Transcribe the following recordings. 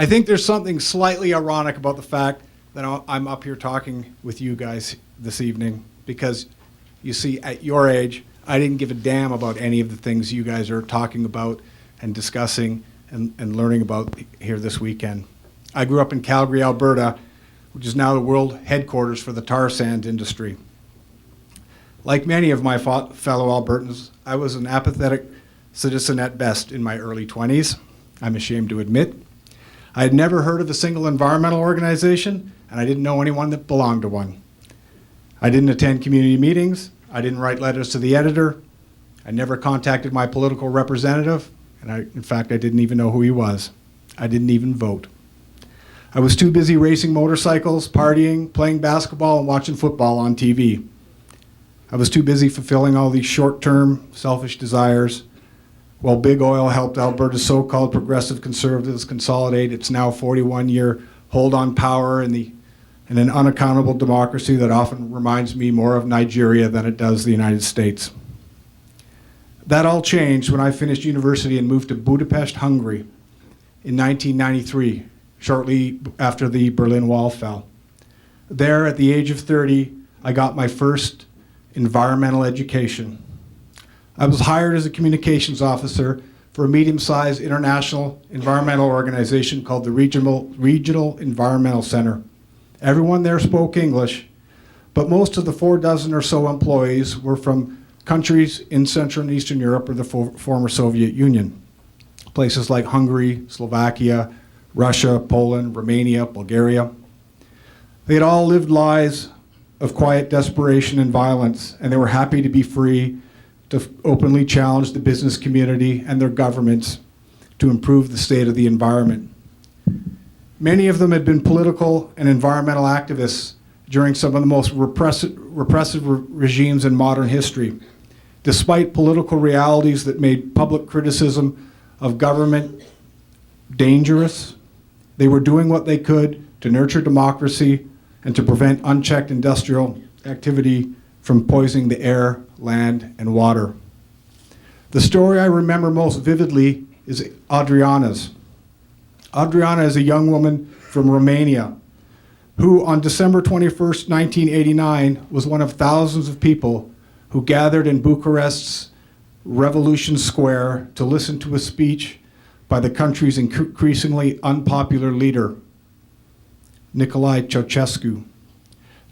I think there's something slightly ironic about the fact that I'm up here talking with you guys this evening, because you see, at your age, I didn't give a damn about any of the things you guys are talking about and discussing and learning about here this weekend. I grew up in Calgary, Alberta, which is now the world headquarters for the tar sand industry. Like many of my fellow Albertans, I was an apathetic citizen at best in my early 20s, I'm ashamed to admit. I had never heard of a single environmental organization, and I didn't know anyone that belonged to one. I didn't attend community meetings, I didn't write letters to the editor, I never contacted my political representative, and in fact, I didn't even know who he was. I didn't even vote. I was too busy racing motorcycles, partying, playing basketball, and watching football on TV. I was too busy fulfilling all these short-term, selfish desires, while big oil helped Alberta's so-called progressive conservatives consolidate its now 41-year hold on power in an unaccountable democracy that often reminds me more of Nigeria than it does the United States. That all changed when I finished university and moved to Budapest, Hungary in 1993, shortly after the Berlin Wall fell. There, at the age of 30, I got my first environmental education. I was hired as a communications officer for a medium-sized international environmental organization called the Regional Environmental Center. Everyone there spoke English, but most of the 4 dozen or so employees were from countries in Central and Eastern Europe or the former Soviet Union. Places like Hungary, Slovakia, Russia, Poland, Romania, Bulgaria. They had all lived lives of quiet desperation and violence, and they were happy to be free to openly challenge the business community and their governments to improve the state of the environment. Many of them had been political and environmental activists during some of the most repressive regimes in modern history. Despite political realities that made public criticism of government dangerous, they were doing what they could to nurture democracy and to prevent unchecked industrial activity from poisoning the air, land, and water. The story I remember most vividly is Adriana's. Adriana is a young woman from Romania who, on December 21st, 1989, was one of thousands of people who gathered in Bucharest's Revolution Square to listen to a speech by the country's increasingly unpopular leader, Nicolae Ceausescu.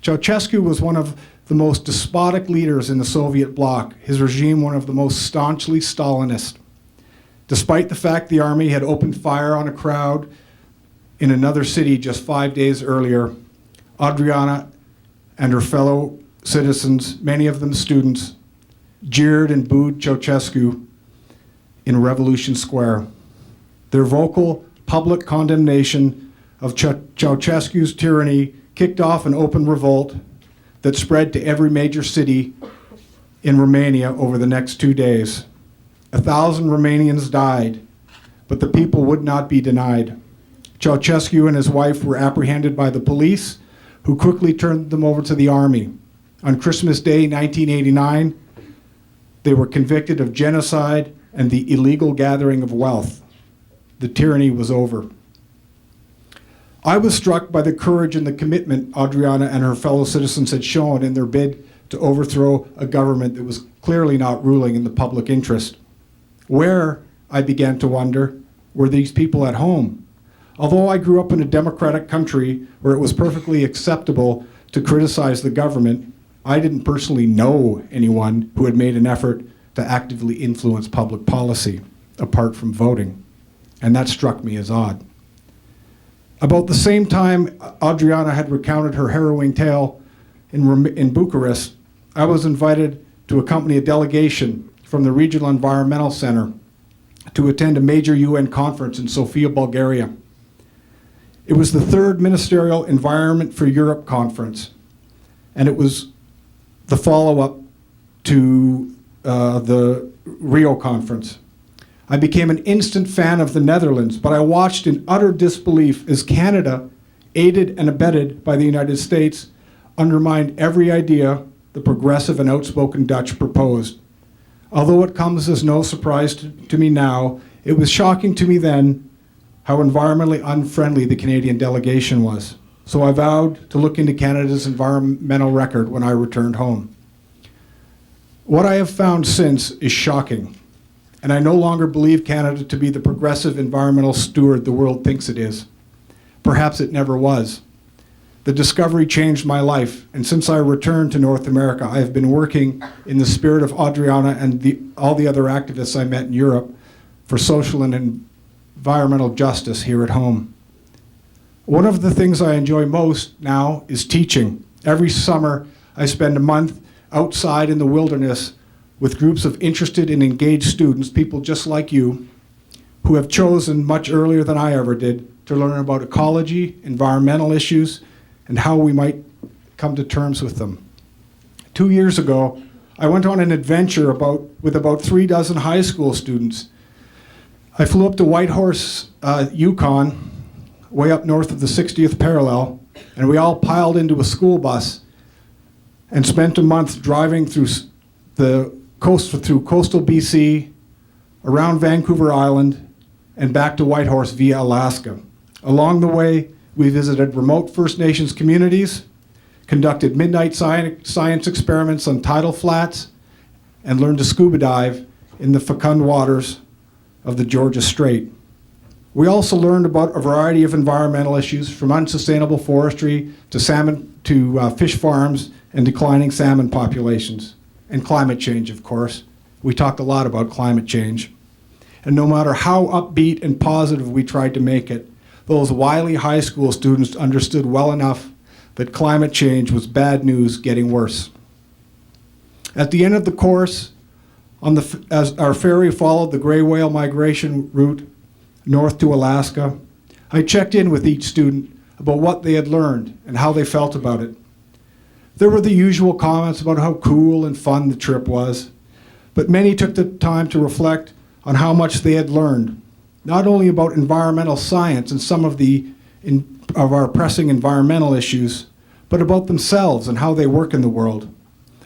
Ceausescu was one of the most despotic leaders in the Soviet bloc, his regime one of the most staunchly Stalinist. Despite the fact the army had opened fire on a crowd in another city just 5 days earlier, Adriana and her fellow citizens, many of them students, jeered and booed Ceausescu in Revolution Square. Their vocal public condemnation of Ceausescu's tyranny kicked off an open revolt that spread to every major city in Romania over the next 2 days. 1,000 Romanians died, but the people would not be denied. Ceausescu and his wife were apprehended by the police, who quickly turned them over to the army. On Christmas Day, 1989, they were convicted of genocide and the illegal gathering of wealth. The tyranny was over. I was struck by the courage and the commitment Adriana and her fellow citizens had shown in their bid to overthrow a government that was clearly not ruling in the public interest. Where, I began to wonder, were these people at home? Although I grew up in a democratic country where it was perfectly acceptable to criticize the government, I didn't personally know anyone who had made an effort to actively influence public policy, apart from voting. And that struck me as odd. About the same time Adriana had recounted her harrowing tale in Bucharest, I was invited to accompany a delegation from the Regional Environmental Center to attend a major UN conference in Sofia, Bulgaria. It was the third Ministerial Environment for Europe conference, and it was the follow-up to the Rio conference. I became an instant fan of the Netherlands, but I watched in utter disbelief as Canada, aided and abetted by the United States, undermined every idea the progressive and outspoken Dutch proposed. Although it comes as no surprise to me now, it was shocking to me then how environmentally unfriendly the Canadian delegation was. So I vowed to look into Canada's environmental record when I returned home. What I have found since is shocking, and I no longer believe Canada to be the progressive environmental steward the world thinks it is. Perhaps it never was. The discovery changed my life, and since I returned to North America, I have been working in the spirit of Adriana and all the other activists I met in Europe for social and environmental justice here at home. One of the things I enjoy most now is teaching. Every summer, I spend a month outside in the wilderness with groups of interested and engaged students, people just like you, who have chosen much earlier than I ever did to learn about ecology, environmental issues, and how we might come to terms with them. 2 years ago, I went on an adventure with about 36 high school students. I flew up to Whitehorse, Yukon, way up north of the 60th parallel, and we all piled into a school bus and spent a month driving through coastal BC, around Vancouver Island, and back to Whitehorse via Alaska. Along the way, we visited remote First Nations communities, conducted midnight science experiments on tidal flats, and learned to scuba dive in the fecund waters of the Georgia Strait. We also learned about a variety of environmental issues, from unsustainable forestry to fish farms and declining salmon populations, and climate change, of course. We talked a lot about climate change. And no matter how upbeat and positive we tried to make it, those wily high school students understood well enough that climate change was bad news getting worse. At the end of the course, as our ferry followed the gray whale migration route north to Alaska, I checked in with each student about what they had learned and how they felt about it. There were the usual comments about how cool and fun the trip was, but many took the time to reflect on how much they had learned, not only about environmental science and some of our pressing environmental issues, but about themselves and how they work in the world.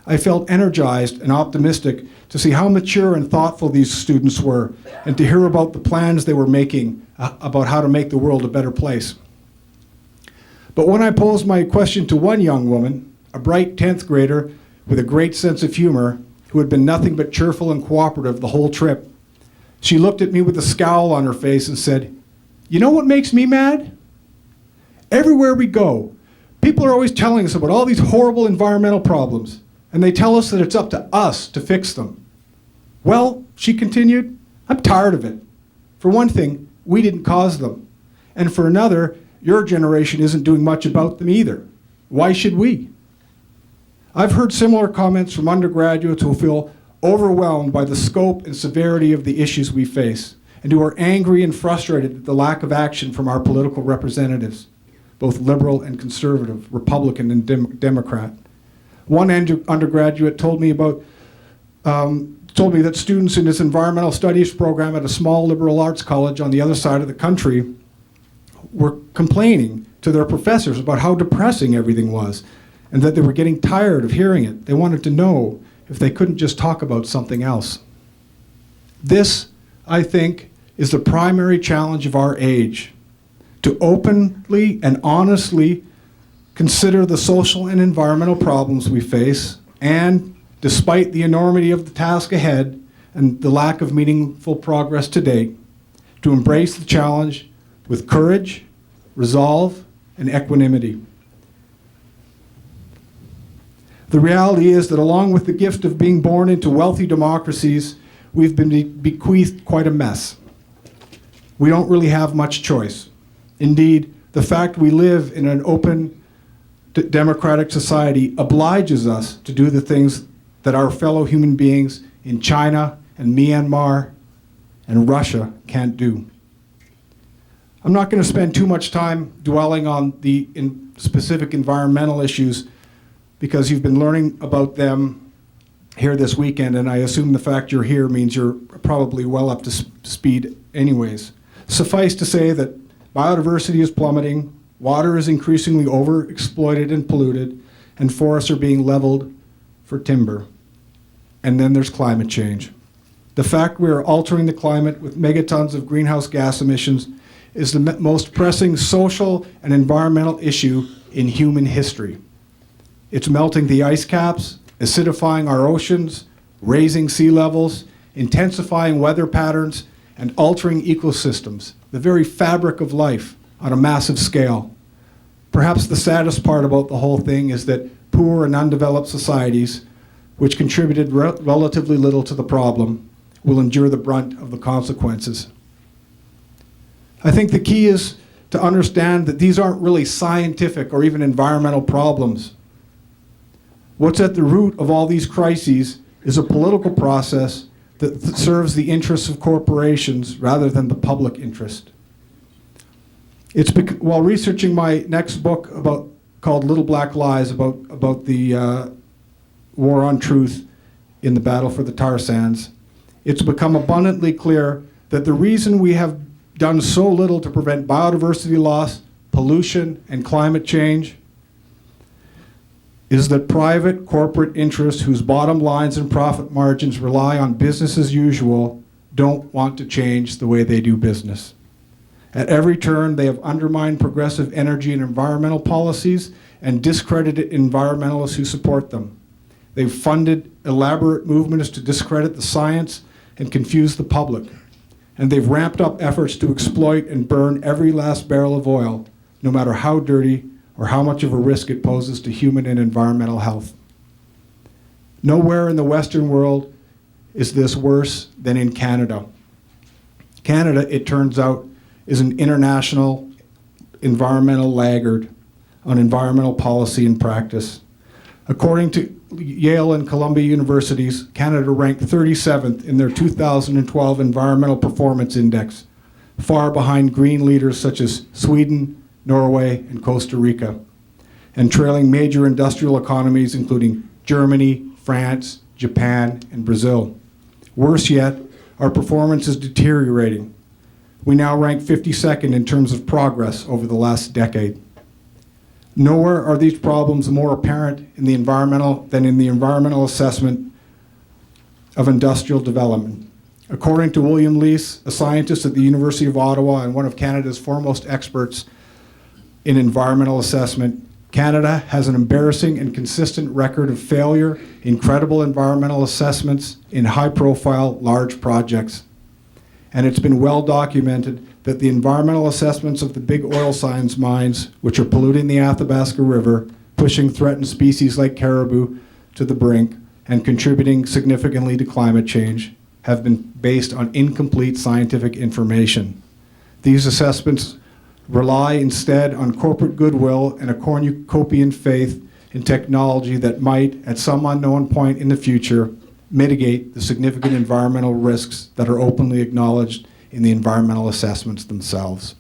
I felt energized and optimistic to see how mature and thoughtful these students were, and to hear about the plans they were making about how to make the world a better place. But when I posed my question to one young woman, a bright 10th grader with a great sense of humor, who had been nothing but cheerful and cooperative the whole trip, she looked at me with a scowl on her face and said, "You know what makes me mad? Everywhere we go, people are always telling us about all these horrible environmental problems, and they tell us that it's up to us to fix them. Well," she continued, "I'm tired of it. For one thing, we didn't cause them. And for another, your generation isn't doing much about them either. Why should we?" I've heard similar comments from undergraduates who feel overwhelmed by the scope and severity of the issues we face, and who are angry and frustrated at the lack of action from our political representatives, both liberal and conservative, Republican and Democrat. One undergraduate told me that students in this environmental studies program at a small liberal arts college on the other side of the country were complaining to their professors about how depressing everything was, and that they were getting tired of hearing it. They wanted to know if they couldn't just talk about something else. This, I think, is the primary challenge of our age: to openly and honestly consider the social and environmental problems we face, and, despite the enormity of the task ahead and the lack of meaningful progress to date, to embrace the challenge with courage, resolve, and equanimity. The reality is that along with the gift of being born into wealthy democracies, we've been bequeathed quite a mess. We don't really have much choice. Indeed, the fact we live in an open, democratic society obliges us to do the things that our fellow human beings in China and Myanmar and Russia can't do. I'm not going to spend too much time dwelling on the specific environmental issues, because you've been learning about them here this weekend, and I assume the fact you're here means you're probably well up to speed anyways. Suffice to say that biodiversity is plummeting, water is increasingly overexploited and polluted, and forests are being leveled for timber. And then there's climate change. The fact we are altering the climate with megatons of greenhouse gas emissions is the most pressing social and environmental issue in human history. It's melting the ice caps, acidifying our oceans, raising sea levels, intensifying weather patterns, and altering ecosystems, the very fabric of life, on a massive scale. Perhaps the saddest part about the whole thing is that poor and undeveloped societies, which contributed relatively little to the problem, will endure the brunt of the consequences. I think the key is to understand that these aren't really scientific or even environmental problems. What's at the root of all these crises is a political process that serves the interests of corporations rather than the public interest. While researching my next book called Little Black Lies about the war on truth in the battle for the tar sands, it's become abundantly clear that the reason we have done so little to prevent biodiversity loss, pollution, and climate change is that private corporate interests whose bottom lines and profit margins rely on business as usual don't want to change the way they do business. At every turn, they have undermined progressive energy and environmental policies and discredited environmentalists who support them. They've funded elaborate movements to discredit the science and confuse the public. And they've ramped up efforts to exploit and burn every last barrel of oil, no matter how dirty or how much of a risk it poses to human and environmental health. Nowhere in the Western world is this worse than in Canada. Canada, it turns out, is an international environmental laggard on environmental policy and practice. According to Yale and Columbia Universities, Canada ranked 37th in their 2012 Environmental Performance Index, far behind green leaders such as Sweden, Norway, and Costa Rica, and trailing major industrial economies including Germany, France, Japan, and Brazil. Worse yet, our performance is deteriorating. We now rank 52nd in terms of progress over the last decade. Nowhere are these problems more apparent in the environmental assessment of industrial development. According to William Leese, a scientist at the University of Ottawa and one of Canada's foremost experts in environmental assessment, Canada has an embarrassing and consistent record of failure in credible environmental assessments in high-profile, large projects. And it's been well documented that the environmental assessments of the big oil sands mines, which are polluting the Athabasca River, pushing threatened species like caribou to the brink, and contributing significantly to climate change, have been based on incomplete scientific information. These assessments rely instead on corporate goodwill and a cornucopian faith in technology that might, at some unknown point in the future, mitigate the significant environmental risks that are openly acknowledged in the environmental assessments themselves.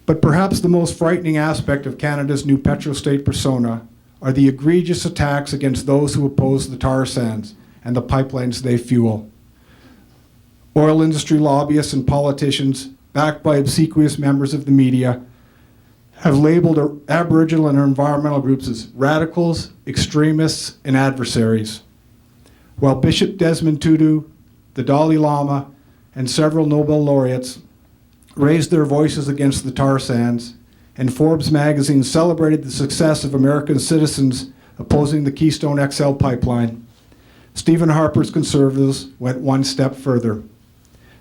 But perhaps the most frightening aspect of Canada's new petrostate persona are the egregious attacks against those who oppose the tar sands and the pipelines they fuel. Oil industry lobbyists and politicians, backed by obsequious members of the media, have labeled Aboriginal and environmental groups as radicals, extremists, and adversaries. While Bishop Desmond Tutu, the Dalai Lama, and several Nobel laureates raised their voices against the tar sands, and Forbes magazine celebrated the success of American citizens opposing the Keystone XL pipeline, Stephen Harper's conservatives went one step further.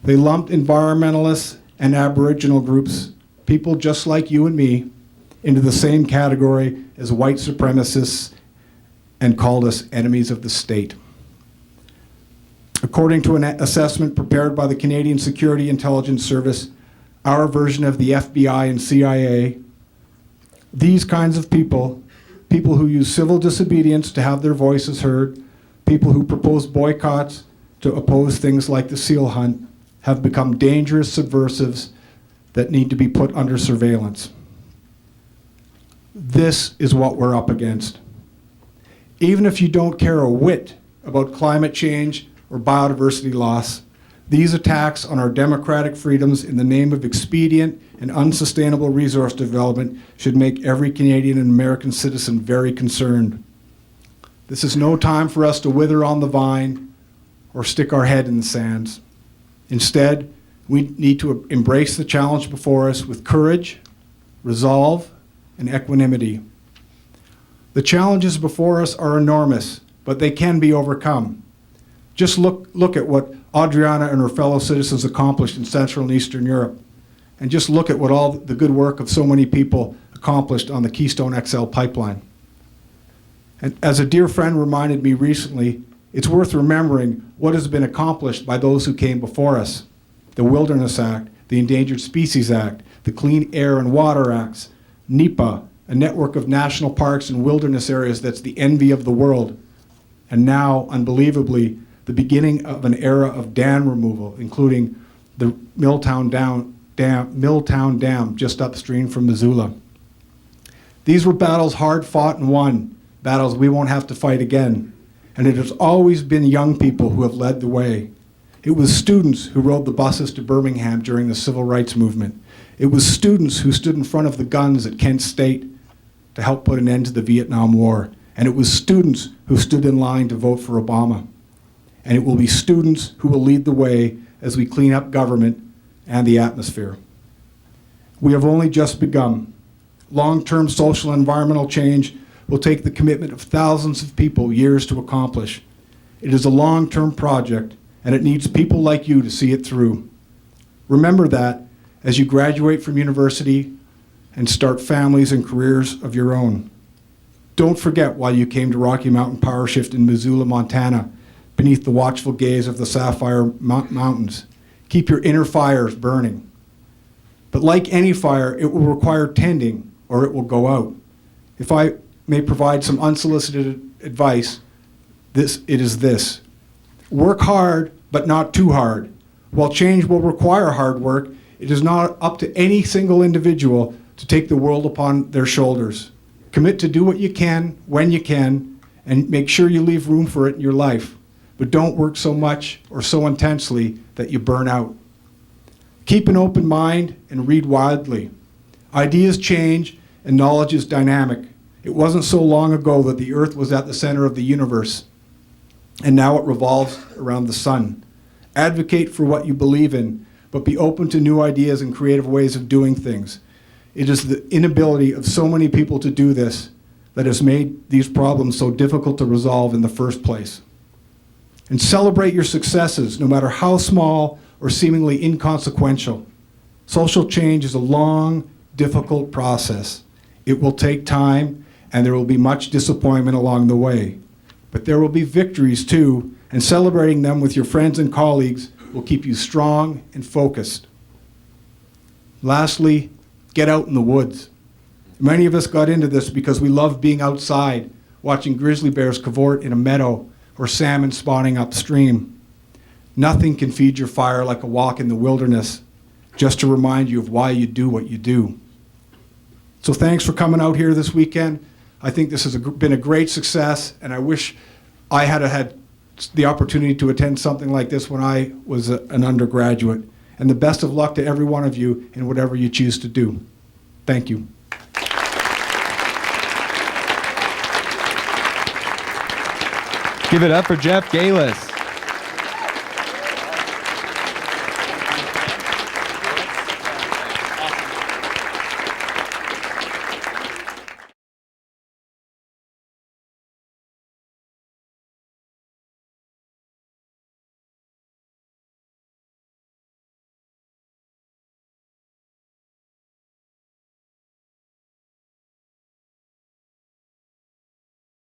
They lumped environmentalists and Aboriginal groups, people just like you and me, into the same category as white supremacists and called us enemies of the state. According to an assessment prepared by the Canadian Security Intelligence Service, our version of the FBI and CIA, these kinds of people, people who use civil disobedience to have their voices heard, people who propose boycotts to oppose things like the seal hunt, have become dangerous subversives that need to be put under surveillance. This is what we're up against. Even if you don't care a whit about climate change or biodiversity loss, these attacks on our democratic freedoms in the name of expedient and unsustainable resource development should make every Canadian and American citizen very concerned. This is no time for us to wither on the vine or stick our head in the sands. Instead, We need to embrace the challenge before us with courage, resolve, and equanimity. The challenges before us are enormous, but they can be overcome. Just look at what Adriana and her fellow citizens accomplished in Central and Eastern Europe. And just look at what all the good work of so many people accomplished on the Keystone XL pipeline. And as a dear friend reminded me recently, it's worth remembering what has been accomplished by those who came before us. The Wilderness Act, the Endangered Species Act, the Clean Air and Water Acts, NEPA, a network of national parks and wilderness areas that's the envy of the world. And now, unbelievably, the beginning of an era of dam removal, including the Milltown Dam just upstream from Missoula. These were battles hard fought and won, battles we won't have to fight again. And it has always been young people who have led the way. It was students who rode the buses to Birmingham during the Civil Rights Movement. It was students who stood in front of the guns at Kent State to help put an end to the Vietnam War. And it was students who stood in line to vote for Obama. And it will be students who will lead the way as we clean up government and the atmosphere. We have only just begun. Long-term social and environmental change will take the commitment of thousands of people years to accomplish. It is a long-term project, and it needs people like you to see it through. Remember that as you graduate from university and start families and careers of your own. Don't forget why you came to Rocky Mountain Power Shift in Missoula, Montana, beneath the watchful gaze of the Sapphire Mountains. Keep your inner fires burning. But like any fire, it will require tending or it will go out. If I may provide some unsolicited advice, it is this. Work hard, but not too hard. While change will require hard work, it is not up to any single individual to take the world upon their shoulders. Commit to do what you can, when you can, and make sure you leave room for it in your life. But don't work so much or so intensely that you burn out. Keep an open mind and read widely. Ideas change and knowledge is dynamic. It wasn't so long ago that the Earth was at the center of the universe, and now it revolves around the sun. Advocate for what you believe in, but be open to new ideas and creative ways of doing things. It is the inability of so many people to do this that has made these problems so difficult to resolve in the first place. And celebrate your successes, no matter how small or seemingly inconsequential. Social change is a long, difficult process. It will take time, and there will be much disappointment along the way. But there will be victories too, and celebrating them with your friends and colleagues will keep you strong and focused. Lastly, get out in the woods. Many of us got into this because we love being outside, watching grizzly bears cavort in a meadow or salmon spawning upstream. Nothing can feed your fire like a walk in the wilderness, just to remind you of why you do what you do. So thanks for coming out here this weekend. I think this has been a great success, and I wish I had the opportunity to attend something like this when I was an undergraduate. And the best of luck to every one of you in whatever you choose to do. Thank you. Give it up for Jeff Gailus.